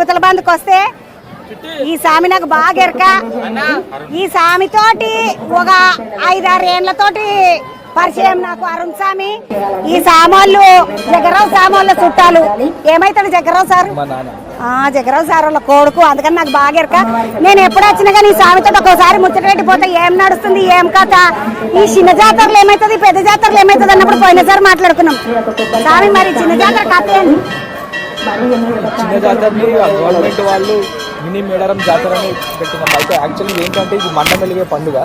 యువతల బంధుకు వస్తే ఈ స్వామి నాకు బాగా ఎరక. ఈ స్వామితోటి ఒక 5-6 ఏళ్లతోటి పరిచయం నాకు అరుణ్ స్వామి. ఈ సామాన్లు జగరావు సామాన్ల చుట్టాలు. ఏమైతాడు జగరావు సార్? జగరావు సార్ వాళ్ళ కొడుకు. అందుకని నాకు బాగా ఎరక. నేను ఎప్పుడు వచ్చినా కానీ ఈ స్వామితో ఒక్కోసారి ముచ్చటపెట్టిపోతే ఏం నడుస్తుంది ఏం కథ, ఈ చిన్న జాతరలు ఏమైతుంది పెద్ద జాతరలు ఏమైతుంది అన్నప్పుడు పోయినసారి మాట్లాడుకున్నాం. స్వామి మరి చిన్న జాతర కథ ఏంటి? చిన్న జాతరని గవర్నమెంట్ వాళ్ళు మినీ మేడారం జాతర అని పెట్టినాం. అయితే యాక్చువల్లీ ఏంటంటే ఇది మండ మెలిగే పండుగ.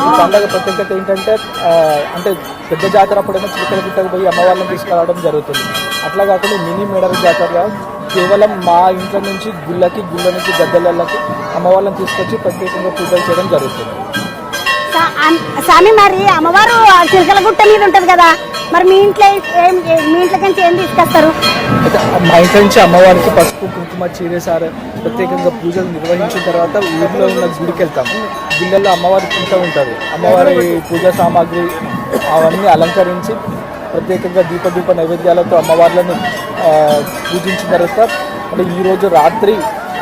ఈ పండుగ ప్రత్యేకత ఏంటంటే అంటే పెద్ద జాతర అప్పుడైనా చిలకల గుట్టకు పోయి అమ్మవారిని తీసుకురావడం జరుగుతుంది. అట్లా కాకుండా మినీ మేడారం జాతరలో కేవలం మా ఇంట్లో నుంచి గుళ్ళ నుంచి గద్దెలకి అమ్మవాళ్ళని తీసుకొచ్చి ప్రత్యేకంగా పూజలు చేయడం జరుగుతుంది. స్వామి మరి అమ్మవారు చిలకల గుట్ట మీద ఉంటది కదా, మరి మీ ఇంట్లోకి ఏం తీసుకొస్తారు? మా ఇంట్లో నుంచి అమ్మవారికి పసుపు కుంకుమ చీరేసారు ప్రత్యేకంగా పూజలు నిర్వహించిన తర్వాత ఊర్లో ఉన్న గుడికి వెళ్తాము. గుళ్ళల్లో అమ్మవారి పూజ ఉంటుంది. అమ్మవారి పూజా సామాగ్రి అవన్నీ అలంకరించి ప్రత్యేకంగా దీప నైవేద్యాలతో అమ్మవార్లను పూజించిన తర్వాత అంటే ఈరోజు రాత్రి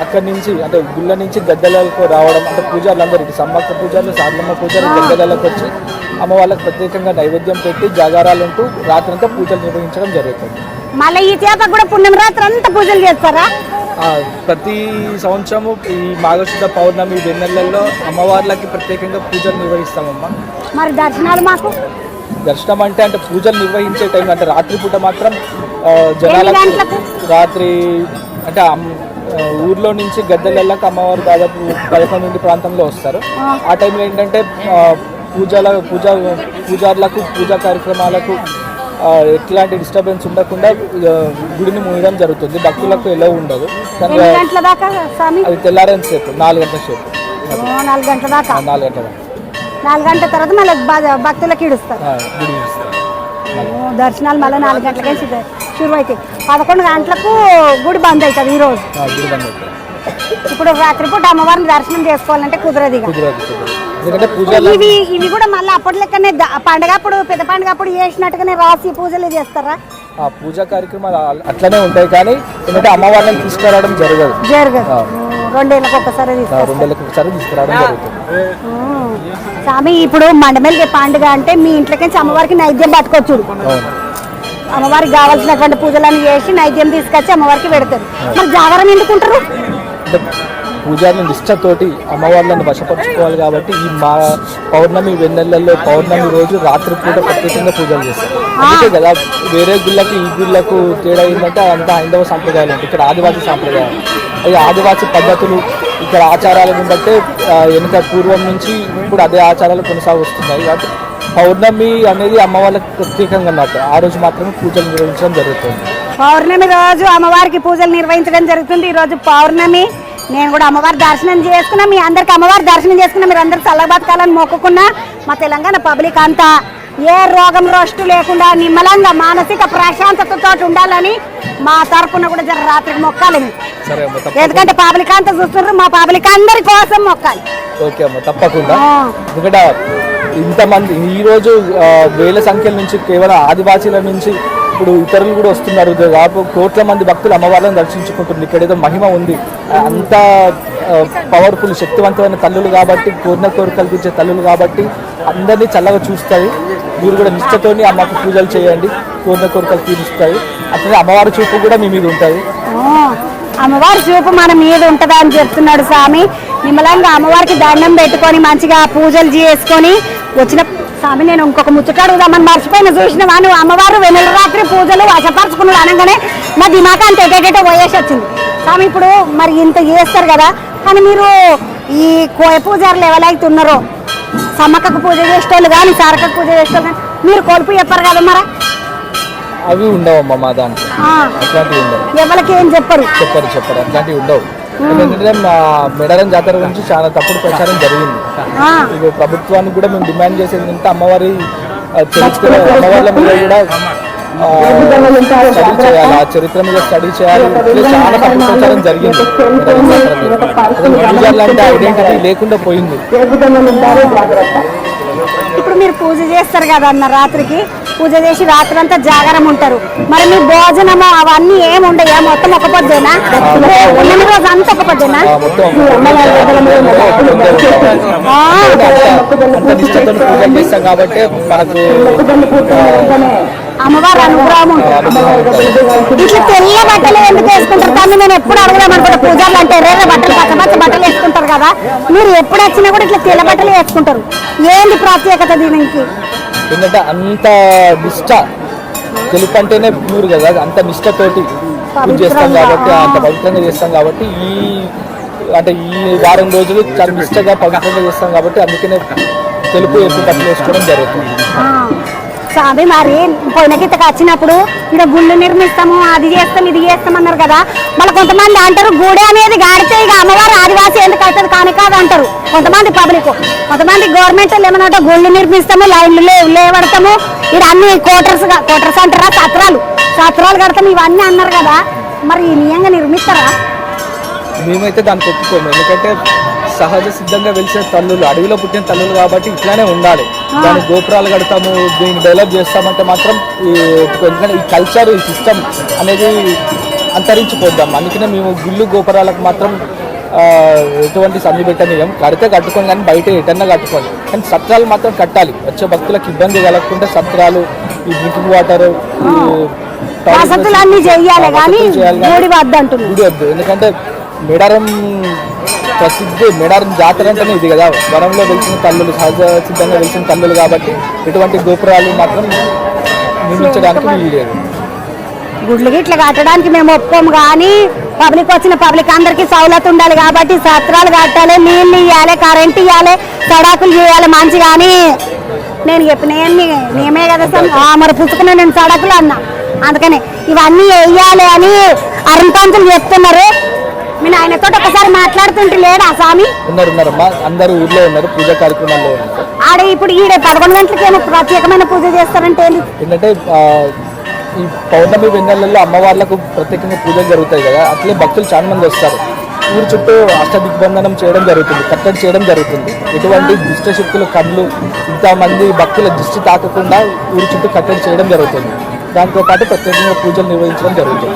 అక్కడి నుంచి అంటే గుళ్ళ నుంచి గద్దెలకు రావడం అంటే పూజారులందరికీ సమ్మక్క పూజారులు సారలమ్మ పూజారులు గద్దెలకు వచ్చి అమ్మవాళ్ళకి ప్రత్యేకంగా నైవేద్యం పెట్టి జాగారాలు ఉంటూ రాత్రంతా పూజలు నిర్వహించడం జరుగుతుంది. మళ్ళీ ఈ చేప కూడా పుణ్యం రాత్రి అంతా పూజలు చేస్తారా? ప్రతి సంవత్సరము ఈ మాఘశుద్ధ పౌర్ణమి వెన్నెలలో అమ్మవార్లకి ప్రత్యేకంగా పూజలు నిర్వహిస్తామమ్మా. మరి దర్శనాలు మాకు దర్శనం అంటే పూజలు నిర్వహించే టైం అంటే రాత్రిపూట మాత్రం జనాలకు రాత్రి అంటే ఊర్లో నుంచి గద్దెలకి అమ్మవారు దాదాపు 11 ప్రాంతంలో వస్తారు. ఆ టైంలో ఏంటంటే పూజారులకు పూజా కార్యక్రమాలకు ఎట్లాంటి డిస్టర్బెన్స్ ఉండకుండా గుడిని మూయడం జరుగుతుంది. భక్తులకు ఎలా ఉండదు. అది తెల్లారని సేపు 4 గంటల సేపు 4 గంటల దాకా 4 గంటల తర్వాత మళ్ళీ భక్తులకు ఇడుస్తారు. దర్శనాలు మళ్ళీ 4 గంటలకే షురు అవుతాయి. 11 గంటలకు గుడి బంద్ అవుతుంది ఈరోజు. ఇప్పుడు రాత్రిపూట అమ్మవారిని దర్శనం చేసుకోవాలంటే కుదరదు. ఇవి కూడా మళ్ళీ అప్పటి లెక్కనే పండగ అప్పుడు పెద్ద పండుగ అప్పుడు చేసినట్టుగానే రాసి పూజలు చేస్తారా? పూజా కార్యక్రమాలు అట్లనే ఉంటాయి కానీ ఏంటంటే అమ్మవారిని తీసుకురావడం జరగదు. 2 ఏళ్ళకి ఒకసారి తీసుకురావడం జరుగుతుంది. స్వామి ఇప్పుడు మండమెలిగే పండుగ అంటే మీ ఇంట్లోకి అమ్మవారికి నైవేద్యం పట్టుకోవచ్చు. అమ్మవారికి కావాల్సినటువంటి పూజలను చేసి నైవేద్యం తీసుకొచ్చి అమ్మవారికి పెడతారు. మరి జాగరణ ఎందుకుంటారు? పూజారిని నిష్ఠతోటి అమ్మవార్లను వశపరచుకోవాలి కాబట్టి ఈ మా పౌర్ణమి వెన్నెలలో పౌర్ణమి రోజు రాత్రిపూట ప్రత్యేకంగా పూజలు చేస్తారు. అందుకే కదా వేరే గుళ్ళకి ఈ గుళ్ళకు తేడా ఏంటంటే అంతా హైందవ సాంప్రదాయాలు ఉంటాయి. ఇక్కడ ఆదివాసీ సాంప్రదాయాలు అవి ఆదివాసీ పద్ధతులు ఇక్కడ ఆచారాలను బట్టే వెనుక పూర్వం నుంచి ఇప్పుడు అదే ఆచారాలు కొనసాగుతున్నాయి. కాబట్టి పౌర్ణమి అనేది అమ్మవాళ్ళకి ప్రత్యేకంగా అన్నట్టు ఆ రోజు మాత్రమే పూజలు నిర్వహించడం జరుగుతుంది. పౌర్ణమి రోజు అమ్మవారికి పూజలు నిర్వహించడం జరుగుతుంది. ఈరోజు పౌర్ణమి. నేను కూడా అమ్మవారి దర్శనం చేసుకున్నా. మీ అందరికి అమ్మవారి దర్శనం చేసుకున్నా. మీరు అందరు చల్లగా బతకాలని మొక్కుకున్నా. మా తెలంగాణ పబ్లిక్ అంతా ఏ రోగం రోస్టు లేకుండా నిమ్మలంగా మానసిక ప్రశాంతతతో ఉండాలని మా తరపున కూడా జర రాత్రికి మొక్కాలి. ఎందుకంటే పబ్లిక్ అంతా చూస్తున్నారు. మా పబ్లిక్ అందరి కోసం మొక్కాలి. ఓకే అమ్మ తప్పకుండా. ఎందుకంటే ఇంతమంది ఈరోజు వేల సంఖ్యల నుంచి కేవలం ఆదివాసీల నుంచి ఇప్పుడు ఇతరులు కూడా వస్తున్నారు. దాదాపు కోట్ల మంది భక్తులు అమ్మవారిని దర్శించుకుంటున్నారు. ఇక్కడ ఏదో మహిమ ఉంది. అంత పవర్ఫుల్ శక్తివంతమైన తల్లులు కాబట్టి కోరిన కోరికలు తీర్చే తల్లులు కాబట్టి అందరినీ చల్లగా చూస్తాయి. మీరు కూడా నిష్ఠతోని అమ్మకు పూజలు చేయండి. కోరిన కోరికలు తీరుస్తాయి. అట్లనే అమ్మవారి చూపు కూడా మీ మీద ఉంటుంది. అమ్మవారి చూపు మన మీద ఉంటుందా అని చెప్తున్నాడు స్వామి. నిమ్మలంగా అమ్మవారికి దండం పెట్టుకొని మంచిగా పూజలు చేసుకొని వచ్చిన స్వామి. నేను ఇంకొక ముచ్చట అడుగుదామని మర్చిపోయిన చూసిన వాను అమ్మవారు వెన్నెల రాత్రి పూజలు వశపరచుకున్నాడు అనగానే మా దిమాక అంత ఎటేటో పోయేసి వచ్చింది. స్వామి ఇప్పుడు మరి ఇంత చేస్తారు కదా, కానీ మీరు ఈ కోయ పూజారులు ఎవరైతే ఉన్నారో సమ్మక్కకు పూజ చేసేటోళ్ళు కానీ సారక్కకు పూజ చేసేటోళ్ళు కానీ మీరు కొలుపు చెప్పారు కదా మరి అవి ఉండవమ్మా మా దాంట్లో. అట్లాంటివి ఉండవు. ఎవరికి ఏం చెప్పరు అట్లాంటివి ఉండవు. ఎందుకంటే మా మేడారం జాతర గురించి చాలా తప్పుడు ప్రచారం జరిగింది. ఇది ప్రభుత్వానికి కూడా మేము డిమాండ్ చేసేది ఏంటంటే అమ్మవారి చరిత్ర అమ్మవార్ల మీద కూడా స్టడీ చేయాలి. ఆ చరిత్ర మీద స్టడీ చేయాలి. చాలా తప్పుడు ప్రచారం జరిగింది. అంటే ఐడెంటిటీ లేకుండా పోయింది. ఇప్పుడు మీరు పూజ చేస్తారు కదా అన్న రాత్రికి పూజ చేసి రాత్రంతా జాగారం ఉంటారు. మరి మీ భోజనము అవన్నీ ఏమి ఉండయా? మొత్తం ఒక పొద్దునా? ఉన్న రోజు అంతా ఒక పొద్దునా? కాబట్టి మనకు అమ్మవారు అనుగ్రహం ఉంటుంది. ఇట్లా తెల్ల బట్టలు ఎందుకు వేసుకుంటారు? కానీ నేను ఎప్పుడు అడగదాం అనుకుంటా, పూజలు అంటే ఎర్ర బట్టలు పచ్చ బట్టలు వేసుకుంటారు కదా, మీరు ఎప్పుడు వచ్చినా కూడా ఇట్లా తెల్ల బట్టలు వేసుకుంటారు. ఏంది ప్రత్యేకత దీనికి? ఎందుకంటే అంత నిష్ట, తెలుపు అంటేనే ప్యూర్ కదా, అంత నిష్టతోటి పూజ చేస్తాం కాబట్టి, అంత పవిత్రంగా చేస్తాం కాబట్టి ఈ వారం రోజులు చాలా నిష్టగా పవిత్రంగా చేస్తాం కాబట్టి అందుకనే తెలుపు ఎప్పుడు బట్టలు వేసుకోవడం జరుగుతుంది. స్వామి మరి పోయిన కిందకి వచ్చినప్పుడు ఇక్కడ గుళ్ళు నిర్మిస్తాము, అది చేస్తాం ఇది చేస్తాం అన్నారు కదా, మళ్ళీ కొంతమంది అంటారు గుడి అనేది గాడితే ఇక అమ్మవారు ఆదివాసి ఎందుకు అవుతుంది కానీ కాదు అంటారు కొంతమంది పబ్లిక్. కొంతమంది గవర్నమెంట్ ఏమన్నా గుళ్ళు నిర్మిస్తాము, లైన్లు లేవడతాము, ఇక్కడ అన్ని కోటర్స్ అంటారా, సత్రాలు కడతాము ఇవన్నీ అన్నారు కదా, మరి ఈ నియంగా నిర్మిస్తారా? మేమైతే దానికి ఒప్పుకోము. ఎందుకంటే సహజ సిద్ధంగా వెలిసిన తల్లులు, అడవిలో పుట్టిన తల్లులు కాబట్టి ఇట్లానే ఉండాలి. దాని గోపురాలు కడతాము, దీన్ని డెవలప్ చేస్తామంటే మాత్రం ఎందుకంటే ఈ కల్చర్, ఈ సిస్టమ్ అనేది అంతరించిపోద్దాం. అందుకనే మేము గుళ్ళు గోపురాలకు మాత్రం ఎటువంటి సంధి పెట్టనీయం. కడితే కట్టుకోండి కానీ బయట ఎటన్నా కట్టుకోండి, కానీ సత్రాలు మాత్రం కట్టాలి. వచ్చే భక్తులకు ఇబ్బంది కలగకుండా సత్రాలు, ఈ డ్రింకింగ్ వాటర్, అన్ని చేయాలి కానీ గుడి వద్దు. ఎందుకంటే మేడారం ప్రసిద్ధి, మేడారం జాతర అంటేనే ఇది కదా, వనంలో వెలిసిన తల్లులు, సహజ సిద్ధంగా వెలిసిన తల్లులు కాబట్టి ఎటువంటి గోపురాలు మాత్రం నిర్మించడానికి వీలు లేదు. గుడ్లు గిట్ల కట్టడానికి మేము ఒప్పుకోము కానీ పబ్లిక్ వచ్చిన పబ్లిక్ అందరికీ సౌలత్ ఉండాలి కాబట్టి సత్రాలు కట్టాలి, నీళ్ళు ఇవ్వాలి, కరెంట్ ఇవ్వాలి, సడాకులు చేయాలి మంచి. కానీ నేను నేమే కదా మరి పుచ్చుకున్నా నేను సడకులు అన్నా, అందుకని ఇవన్నీ వేయాలి అని అరుణ్ పంతులు చెప్తున్నారు. నేను ఆయనతో ఒకసారి మాట్లాడుతుంటే లేడా స్వామి? ఉన్నారమ్మా, అందరూ ఊర్లో ఉన్నారు, పూజా కార్యక్రమాల్లో ఉన్నారు. ఆడ ఇప్పుడు 11 గంటలకేమో ప్రత్యేకమైన పూజ చేస్తారంటే ఏంటంటే ఈ పౌర్ణమి వెన్నెలలో అమ్మవార్లకు ప్రత్యేకంగా పూజలు జరుగుతాయి కదా, అట్లే భక్తులు చాలా మంది వస్తారు. ఊరు చుట్టూ అష్టదిగ్బంధనం చేయడం జరుగుతుంది, కట్టడి చేయడం జరుగుతుంది. ఎటువంటి దుష్టశక్తులు కళ్ళు ఇంతమంది భక్తుల దృష్టి తాకకుండా ఊరు చుట్టూ కట్టడి చేయడం జరుగుతుంది. దాంతో పాటు ప్రత్యేకంగా పూజలు నిర్వహించడం జరుగుతుంది.